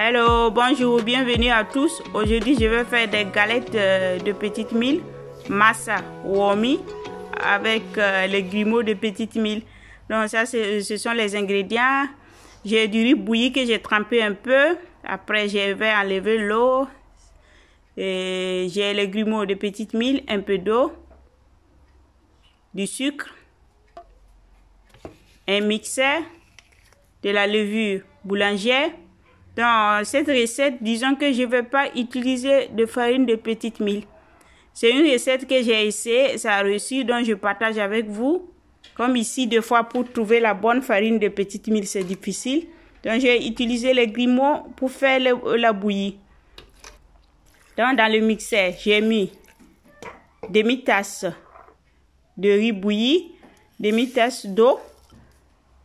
Hello, bonjour, bienvenue à tous. Aujourd'hui, je vais faire des galettes de petites milles, massa womi, avec les grumeaux de petites milles. Donc ça, ce sont les ingrédients. J'ai du riz bouilli que j'ai trempé un peu. Après, je vais enlever l'eau. Et j'ai les grumeaux de petites milles, un peu d'eau, du sucre, un mixeur, de la levure boulangère. Dans cette recette, disons que je ne vais pas utiliser de farine de petites milles. C'est une recette que j'ai essayé, ça a réussi, donc je partage avec vous. Comme ici, des fois, pour trouver la bonne farine de petites milles, c'est difficile. Donc, j'ai utilisé les grumeaux pour faire la bouillie. Donc, dans le mixeur, j'ai mis demi-tasse de riz bouilli, demi-tasse d'eau,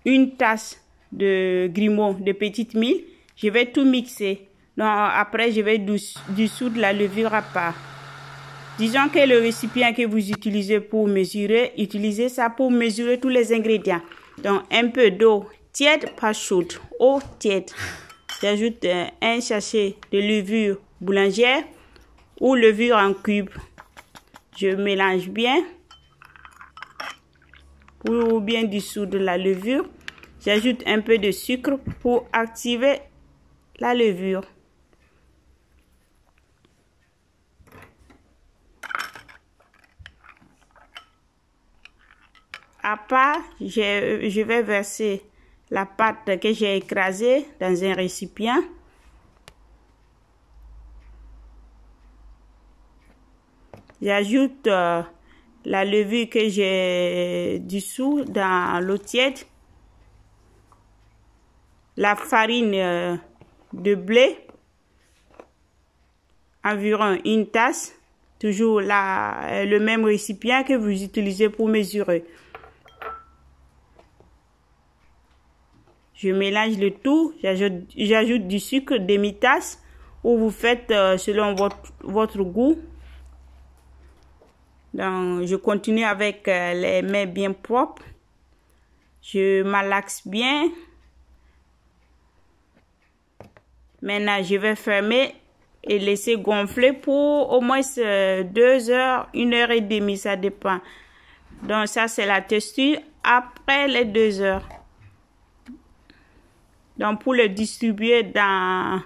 une tasse de grumeaux de petites milles. Je vais tout mixer. Donc, après, je vais dissoudre la levure à part. Disons que le récipient que vous utilisez pour mesurer, utilisez ça pour mesurer tous les ingrédients. Donc, un peu d'eau tiède, pas chaude, eau tiède. J'ajoute un sachet de levure boulangère ou levure en cube. Je mélange bien pour bien dissoudre la levure. J'ajoute un peu de sucre pour activer la levure. À part, je vais verser la pâte que j'ai écrasée dans un récipient. J'ajoute la levure que j'ai dissous dans l'eau tiède. La farine de blé, environ une tasse, toujours le même récipient que vous utilisez pour mesurer. Je mélange le tout, j'ajoute du sucre, demi-tasse, ou vous faites selon votre goût. Donc, je continue avec les mains bien propres. Je malaxe bien. Maintenant, je vais fermer et laisser gonfler pour au moins 2 heures, 1 heure et demie, ça dépend. Donc, ça, c'est la texture après les 2 heures. Donc, pour le distribuer dans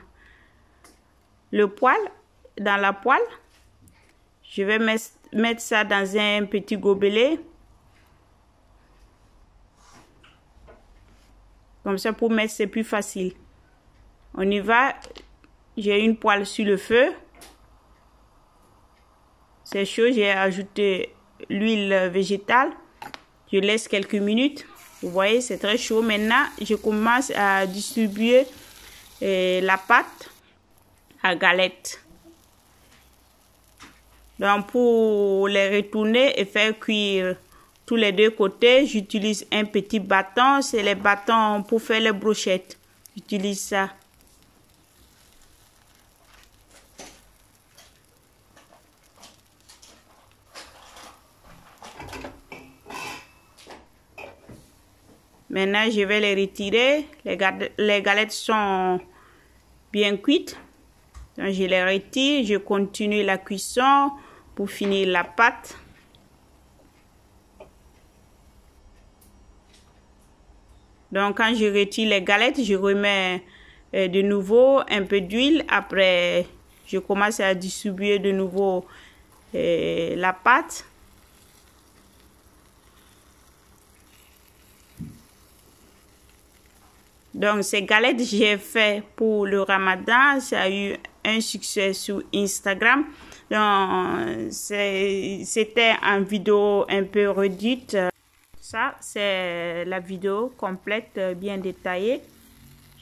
le poêle, dans la poêle, je vais mettre ça dans un petit gobelet. Comme ça, pour mettre, c'est plus facile. On y va. J'ai une poêle sur le feu. C'est chaud. J'ai ajouté l'huile végétale. Je laisse quelques minutes. Vous voyez, c'est très chaud. Maintenant, je commence à distribuer la pâte à galettes. Donc, pour les retourner et faire cuire tous les deux côtés, j'utilise un petit bâton. C'est les bâtons pour faire les brochettes. J'utilise ça. Maintenant, je vais les retirer. Les galettes sont bien cuites. Donc, je les retire. Je continue la cuisson pour finir la pâte. Donc, quand je retire les galettes, je remets de nouveau un peu d'huile. Après, je commence à distribuer de nouveau la pâte. Donc, ces galettes, j'ai fait pour le Ramadan. Ça a eu un succès sur Instagram. Donc, c'était en vidéo un peu réduite. Ça, c'est la vidéo complète, bien détaillée.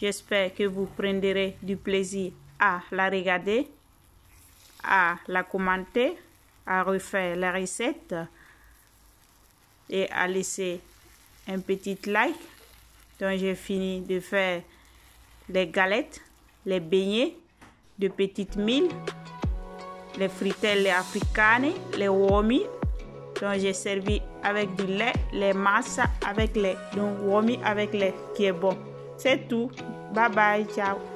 J'espère que vous prendrez du plaisir à la regarder, à la commenter, à refaire la recette et à laisser un petit like. Donc, j'ai fini de faire les galettes, les beignets de petites milles, les frittelles africaines, les womi. Donc, j'ai servi avec du lait, les massa avec lait. Donc, womi avec lait qui est bon. C'est tout. Bye bye, ciao.